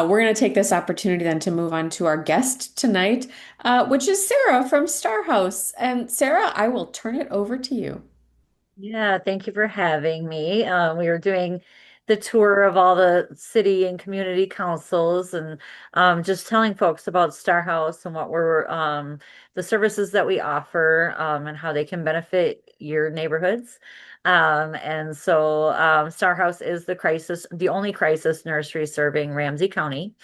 We're going to take this opportunity then to move on to our guest tonight, which is Sarah from Star House. And Sarah, I will turn it over to you. Yeah, thank you for having me. We were doing the tour of all the city and community councils and just telling folks about Star House and what we're the services that we offer and how they can benefit your neighborhoods. Star House is the only crisis nursery serving Ramsey County.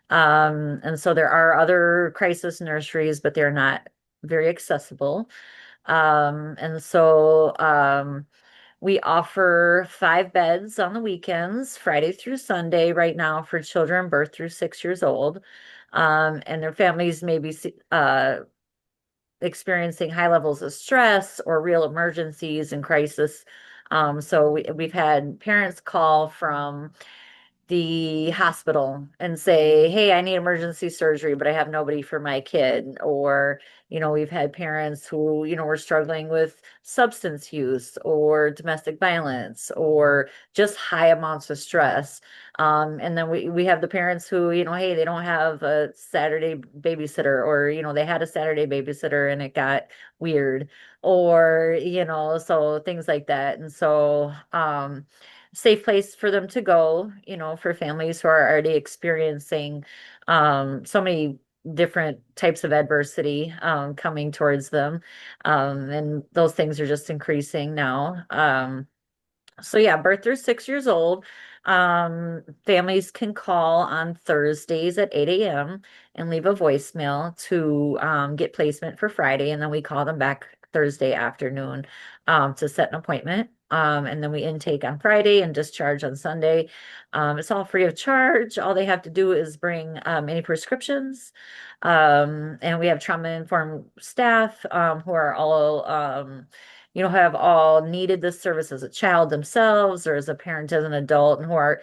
And so there are other crisis nurseries, but they're not very accessible. We offer 5 beds on the weekends, Friday through Sunday, right now for children birth through 6 years old. And their families may be experiencing high levels of stress or real emergencies and crisis. We've had parents call from the hospital and say, "Hey, I need emergency surgery, but I have nobody for my kid." Or, we've had parents who, were struggling with substance use or domestic violence or just high amounts of stress. And then we have the parents who, hey, they don't have a Saturday babysitter, or, they had a Saturday babysitter and it got weird, or, so things like that. Safe place for them to go, for families who are already experiencing so many different types of adversity coming towards them. And those things are just increasing now. Birth through 6 years old. Families can call on Thursdays at 8 a.m. and leave a voicemail to get placement for Friday, and then we call them back Thursday afternoon to set an appointment. And then we intake on Friday and discharge on Sunday. It's all free of charge. All they have to do is bring any prescriptions. And we have trauma-informed staff who are all have all needed this service as a child themselves or as a parent, as an adult, and who are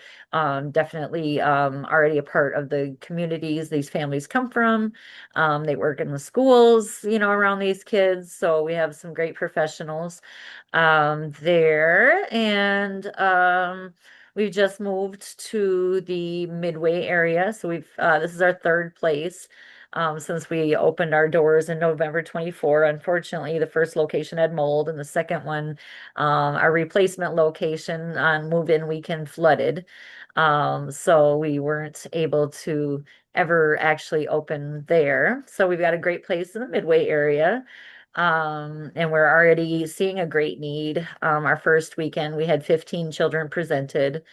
definitely already a part of the communities these families come from. They work in the schools, around these kids. So we have some great professionals there. We've just moved to the Midway area. So this is our third place since we opened our doors in November 24. Unfortunately, the first location had mold, and the second one, our replacement location on move-in weekend flooded. So we weren't able to ever actually open there. So we've got a great place in the Midway area. And we're already seeing a great need. Our first weekend, we had 15 children presented.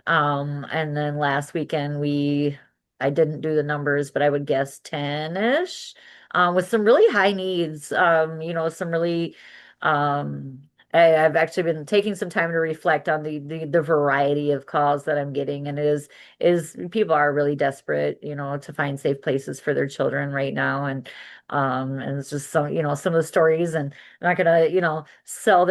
And then last weekend, I didn't do the numbers, but I would guess 10-ish, with some really high needs, some really, um, I've actually been taking some time to reflect on the variety of calls that I'm getting, and is people are really desperate, to find safe places for their children right now, and it's just some of the stories, and I'm not gonna, sell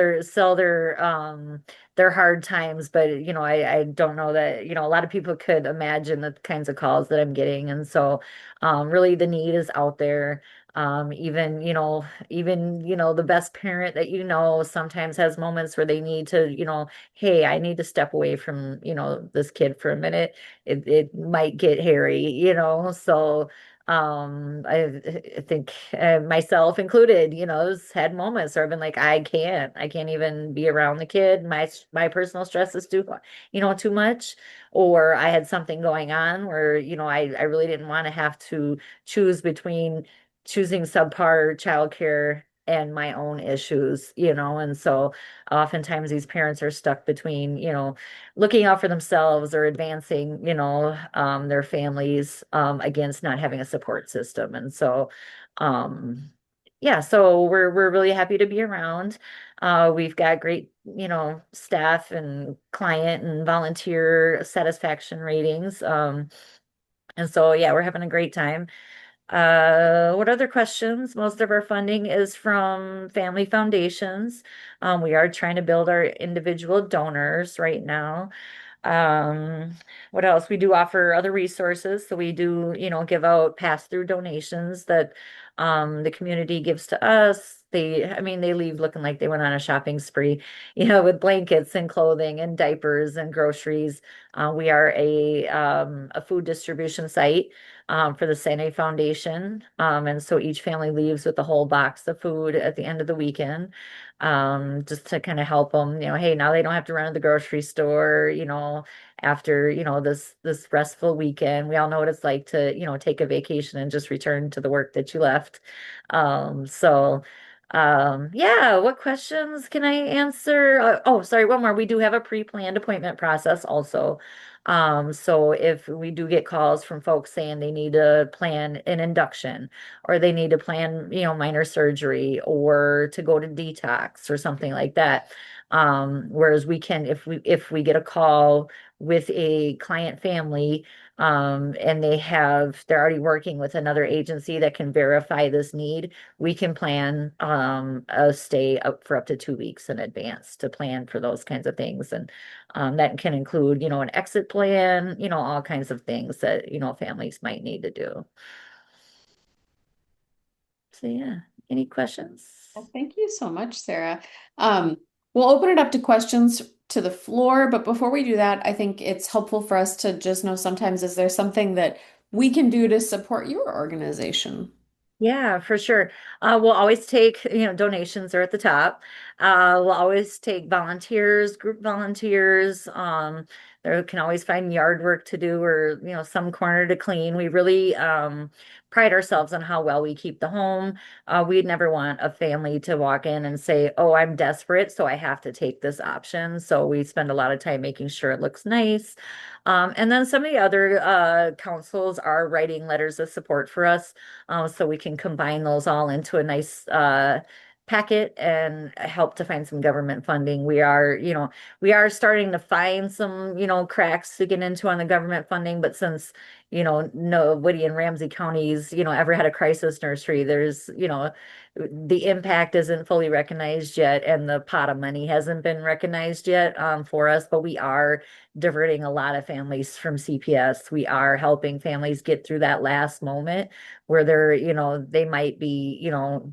their hard times, but I don't know that, a lot of people could imagine the kinds of calls that I'm getting. And so really the need is out there. Even the best parent that sometimes has moments where they need to, hey, I need to step away from, this kid for a minute. It might get hairy, so I think myself included, has had moments where I've been like, I can't even be around the kid. My personal stress is too much. Or I had something going on where, I really didn't want to have to choose between choosing subpar childcare and my own issues, and so oftentimes these parents are stuck between, looking out for themselves or advancing, their families against not having a support system. And so, um, yeah, so we're really happy to be around. We've got great, staff and client and volunteer satisfaction ratings. And so, yeah, we're having a great time. What other questions? Most of our funding is from family foundations. We are trying to build our individual donors right now. Um, what else? We do offer other resources. So we do, give out pass-through donations that the community gives to us. I mean, they leave looking like they went on a shopping spree, with blankets and clothing and diapers and groceries. We are a food distribution site for the Sane Foundation. And so each family leaves with a whole box of food at the end of the weekend, just to kind of help them, hey, now they don't have to run to the grocery store, after, this restful weekend. We all know what it's like to, take a vacation and just return to the work that you left. So yeah, what questions can I answer? Oh, sorry, one more. We do have a pre-planned appointment process also. So if we do get calls from folks saying they need to plan an induction or they need to plan, minor surgery or to go to detox or something like that. Whereas we can, if we get a call with a client family, and they're already working with another agency that can verify this need, we can plan a stay up for up to 2 weeks in advance to plan for those kinds of things. And that can include, an exit plan, all kinds of things that, families might need to do. So yeah, any questions? Well, thank you so much, Sarah. Um, we'll open it up to questions to the floor, but before we do that, I think it's helpful for us to just know sometimes is there something that we can do to support your organization? Yeah, for sure. We'll always take, donations are at the top. We'll always take volunteers, group volunteers. There can always find yard work to do or, some corner to clean. We really pride ourselves on how well we keep the home. We'd never want a family to walk in and say, "Oh, I'm desperate, so I have to take this option." So we spend a lot of time making sure it looks nice. And then some of the other councils are writing letters of support for us, so we can combine those all into a nice packet and help to find some government funding. We are starting to find some, cracks to get into on the government funding, but since, no Woody and Ramsey counties, ever had a crisis nursery, there's, the impact isn't fully recognized yet, and the pot of money hasn't been recognized yet for us, but we are diverting a lot of families from CPS. We are helping families get through that last moment where they might be,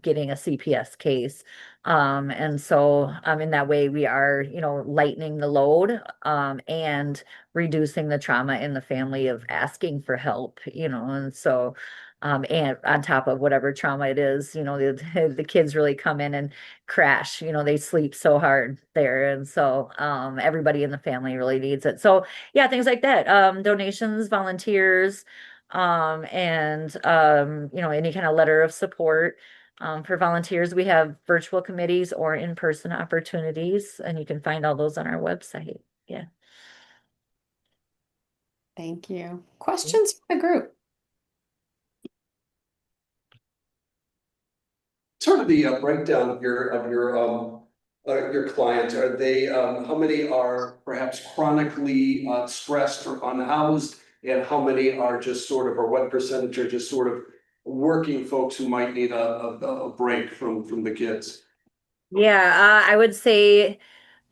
getting a CPS case. And so in that way we are, lightening the load, and reducing the trauma in the family of asking for help, and so and on top of whatever trauma it is, the kids really come in and crash, they sleep so hard there. And so everybody in the family really needs it. So yeah, things like that. Donations, volunteers, and any kind of letter of support. For volunteers, we have virtual committees or in-person opportunities, and you can find all those on our website. Yeah. Thank you. Questions for the group? Sort of the breakdown of your clients. Are they how many are perhaps chronically stressed or unhoused, and how many are just sort of, or what percentage are just sort of working folks who might need a break from the kids? Yeah, I would say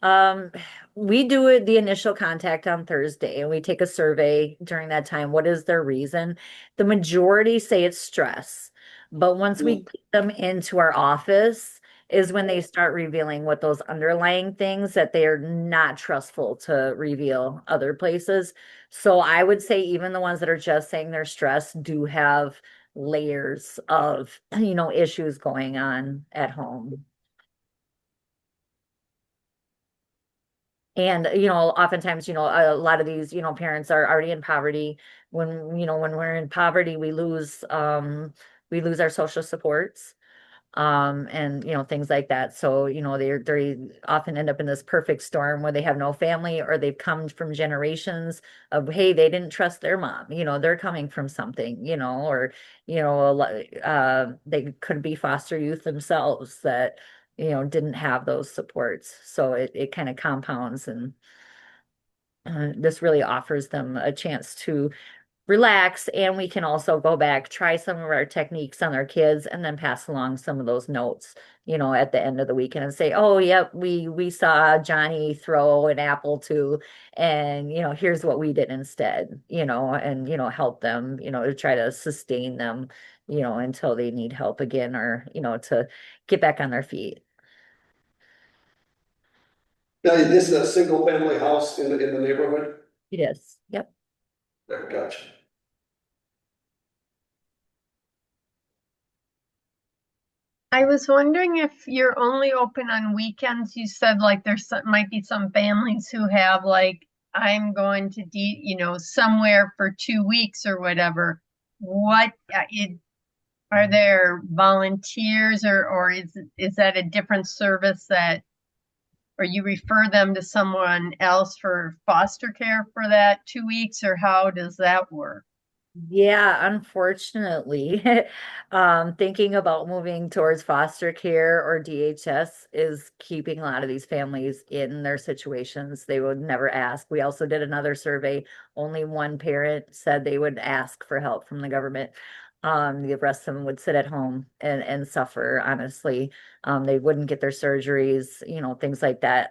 Um, we do it the initial contact on Thursday and we take a survey during that time. What is their reason? The majority say it's stress. But once we Mm. put them into our office is when they start revealing what those underlying things that they are not trustful to reveal other places. So I would say even the ones that are just saying they're stressed do have layers of, issues going on at home. And, oftentimes, a lot of these, parents are already in poverty. When we're in poverty, we lose our social supports, and, things like that. So, they often end up in this perfect storm where they have no family or they've come from generations of, hey, they didn't trust their mom, they're coming from something, or, they could be foster youth themselves that, didn't have those supports. So it kind of compounds, and this really offers them a chance to relax, and we can also go back, try some of our techniques on our kids, and then pass along some of those notes, at the end of the weekend and say, oh, yep, we saw Johnny throw an apple to, and here's what we did instead, and help them, to try to sustain them, until they need help again, or to get back on their feet. Now, this is a single family house in the neighborhood? It is. Yep. Gotcha. I was wondering if you're only open on weekends. You said like might be some families who have like, I'm going to somewhere for 2 weeks or whatever. What are there volunteers or is that a different service that, or you refer them to someone else for foster care for that 2 weeks, or how does that work? Yeah, unfortunately, thinking about moving towards foster care or DHS is keeping a lot of these families in their situations. They would never ask. We also did another survey. Only one parent said they would ask for help from the government. The rest of them would sit at home and suffer, honestly. They wouldn't get their surgeries, things like that.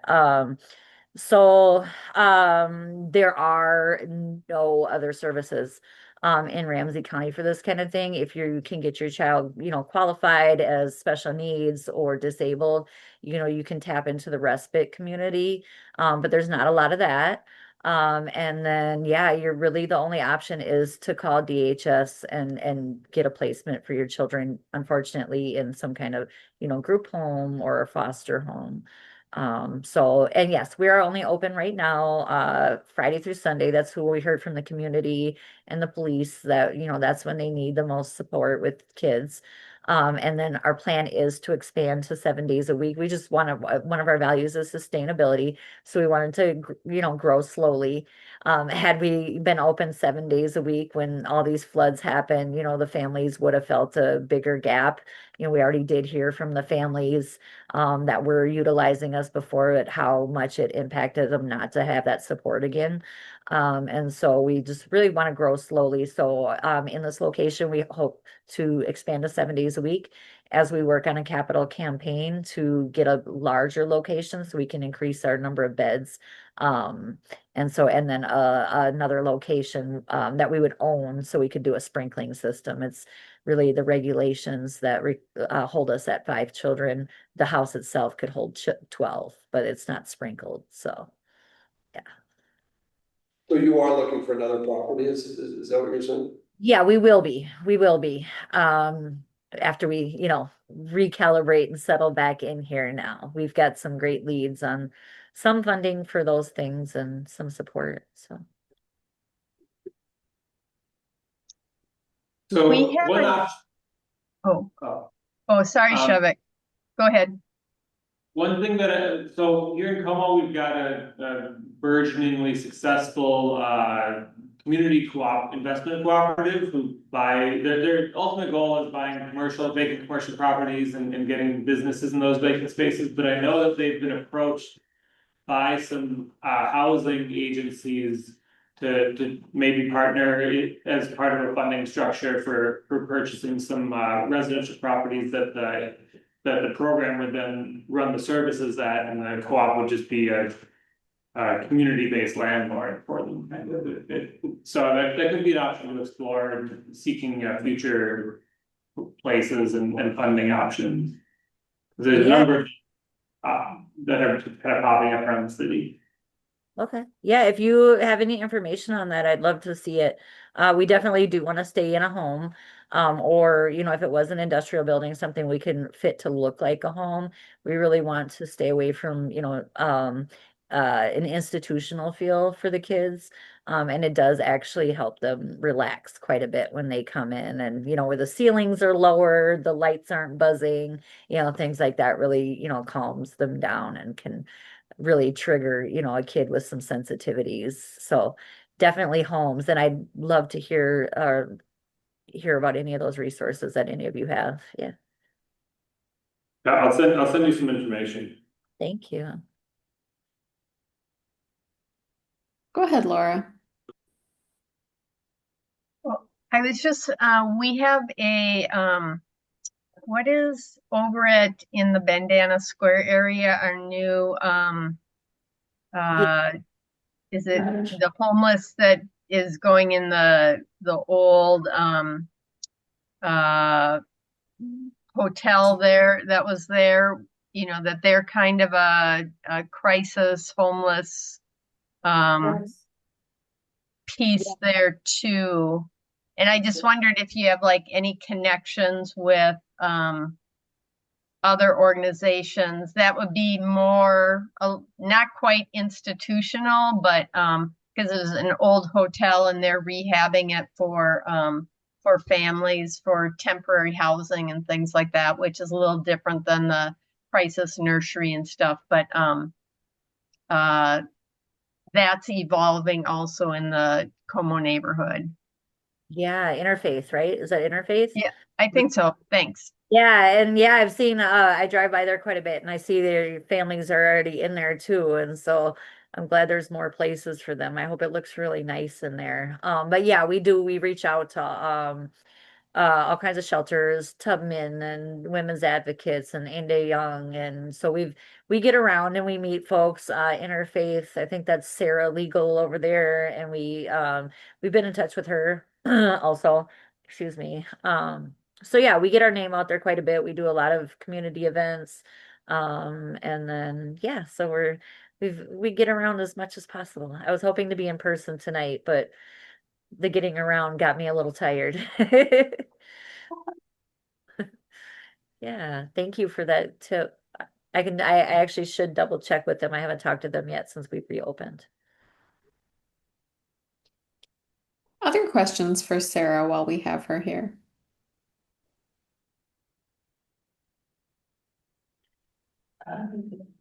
So there are no other services in Ramsey County for this kind of thing. If you can get your child, qualified as special needs or disabled, you can tap into the respite community. But there's not a lot of that. And then yeah, you're really the only option is to call DHS and get a placement for your children, unfortunately, in some kind of, group home or a foster home. And yes, we are only open right now, Friday through Sunday. That's who we heard from the community and the police that, that's when they need the most support with kids. And then our plan is to expand to 7 days a week. We just want to, one of our values is sustainability. So we wanted to, grow slowly. Had we been open 7 days a week when all these floods happened, the families would have felt a bigger gap. We already did hear from the families that were utilizing us before it, how much it impacted them not to have that support again. And so we just really want to grow slowly. So in this location, we hope to expand to 7 days a week as we work on a capital campaign to get a larger location so we can increase our number of beds. And then another location that we would own so we could do a sprinkling system. It's really the regulations that hold us at 5 children. The house itself could hold 12, but it's not sprinkled. So, yeah. So you are looking for another property, is that what you're saying? Yeah, we will be. We will be. After we, recalibrate and settle back in here now. We've got some great leads on some funding for those things and some support. So, We have one an, option, oh, oh, sorry, um, Shavik. Go ahead. one thing that, so here in Como, we've got a burgeoningly successful, community investment cooperative who buy, their ultimate goal is buying vacant commercial properties and getting businesses in those vacant spaces. But I know that they've been approached by some, housing agencies to maybe partner as part of a funding structure for purchasing some, residential properties that the program would then run the services at, and the co-op would just be a community-based landlord for them. So that could be an option to explore, seeking future places and funding options. There's a yeah. number that are kind of popping up around the city. Okay. Yeah, if you have any information on that, I'd love to see it. We definitely do want to stay in a home. Or, if it was an industrial building, something we can fit to look like a home. We really want to stay away from, an institutional feel for the kids. And it does actually help them relax quite a bit when they come in and, where the ceilings are lower, the lights aren't buzzing, things like that really, calms them down and can really trigger, a kid with some sensitivities. So definitely homes. And I'd love to hear about any of those resources that any of you have. Yeah. Yeah, I'll send you some information. Thank you. Go ahead, Laura. I was just, we have what is over at in the Bandana Square area, our new, Yeah, uh, is it the homeless that is going in the old, uh, hotel there that was there, that they're kind of a crisis homeless, um, piece there too. And I just wondered if you have like any connections with other organizations that would be more not quite institutional, but because it was an old hotel and they're rehabbing it for families for temporary housing and things like that, which is a little different than the crisis nursery and stuff. But uh, that's evolving also in the Como neighborhood. yeah, interfaith, right? Is that interfaith? Yeah, I think so. Thanks. Yeah, and yeah, I've seen I drive by there quite a bit and I see their families are already in there too. And so I'm glad there's more places for them. I hope it looks really nice in there. But yeah, we reach out to all kinds of shelters, Tubman and women's advocates and Inde Young. And so we get around and we meet folks, interfaith. I think that's Sarah Legal over there. And we've been in touch with her also, excuse me. So yeah, we get our name out there quite a bit. We do a lot of community events. And then yeah, so we get around as much as possible. I was hoping to be in person tonight, but the getting around got me a little tired. Yeah, thank you for that tip. I actually should double check with them. I haven't talked to them yet since we've reopened. Other questions for Sarah while we have her here?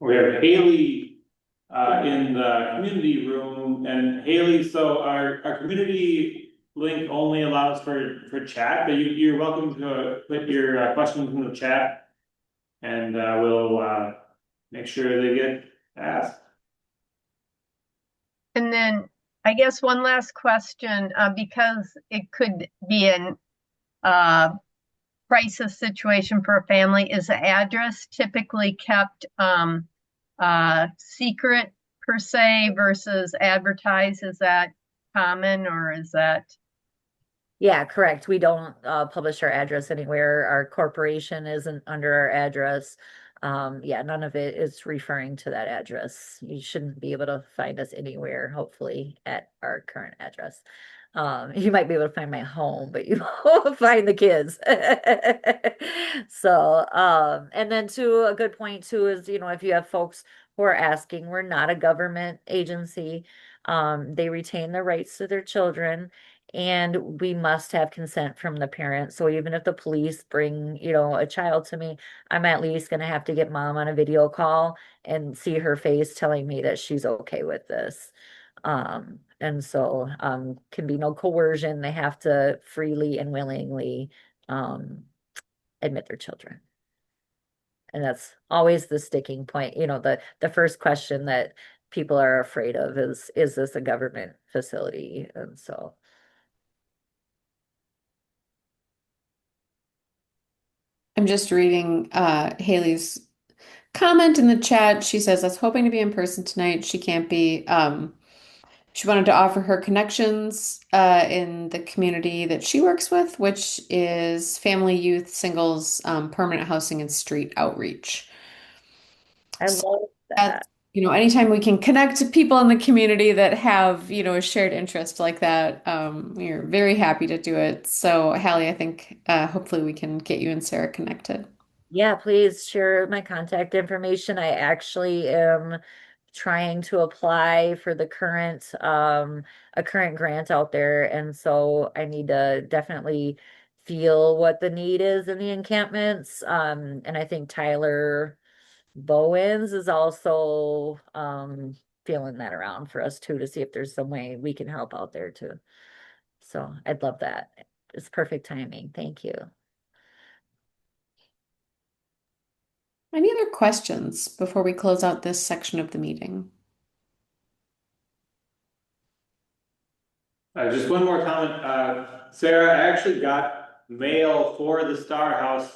We have Haley in the community room, and Haley, so our community link only allows for chat, but you're welcome to put your questions in the chat, and we'll make sure they get asked. And then I guess one last question, because it could be an crisis situation for a family. Is the address typically kept secret per se versus advertised? Is that common or is that? Yeah, correct. We don't publish our address anywhere. Our corporation isn't under our address. Yeah, none of it is referring to that address. You shouldn't be able to find us anywhere, hopefully, at our current address. You might be able to find my home, but you won't find the kids. So, and then too, a good point too is, if you have folks who are asking, we're not a government agency. They retain the rights to their children and we must have consent from the parent. So even if the police bring, a child to me, I'm at least going to have to get mom on a video call and see her face telling me that she's okay with this. And so can be no coercion. They have to freely and willingly admit their children. And that's always the sticking point. The first question that people are afraid of is this a government facility? And so I'm just reading Haley's comment in the chat. She says, I was hoping to be in person tonight. She can't be. She wanted to offer her connections in the community that she works with, which is family, youth, singles, permanent housing, and street outreach. I So love that's, that. anytime we can connect to people in the community that have, a shared interest like that, we're very happy to do it. So, Hallie, I think hopefully we can get you and Sarah connected. Yeah, please share my contact information. I actually am trying to apply for the current a current grant out there. And so I need to definitely feel what the need is in the encampments. And I think Tyler Bowens is also feeling that around for us too to see if there's some way we can help out there too. So I'd love that. It's perfect timing. Thank you. Any other questions before we close out this section of the meeting? Just one more comment. Sarah, I actually got mail for the Star House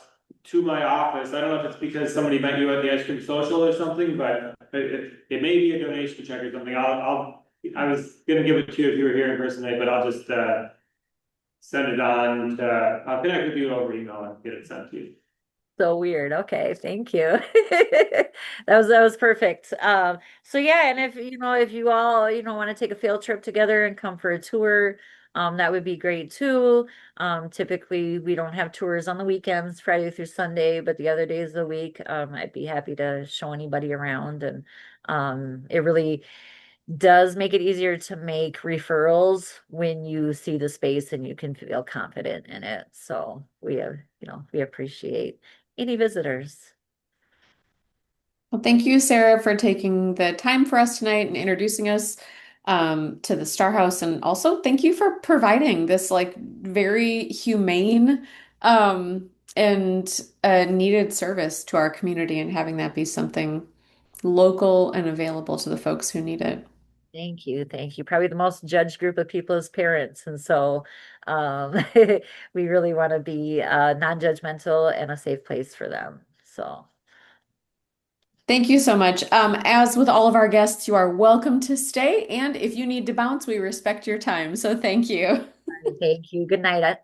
to my office. I don't know if it's because somebody met you at the ice cream social or something, but it may be a donation check or something. I was gonna give it to you if you were here in person today, but I'll just, send it on to, I'll connect with you over email and get it sent to you. So weird. Okay, thank you. That was perfect. So yeah, and if if you all, want to take a field trip together and come for a tour, that would be great too. Typically we don't have tours on the weekends, Friday through Sunday, but the other days of the week, I'd be happy to show anybody around and it really does make it easier to make referrals when you see the space and you can feel confident in it. So we have, we appreciate any visitors. Well, thank you, Sarah, for taking the time for us tonight and introducing us to the Star House. And also thank you for providing this like very humane and needed service to our community and having that be something local and available to the folks who need it. Thank you. Thank you. Probably the most judged group of people as parents. And so um, we really want to be non-judgmental and a safe place for them. So Thank you so much. As with all of our guests, you are welcome to stay. And if you need to bounce, we respect your time. So thank you. thank you. Good night.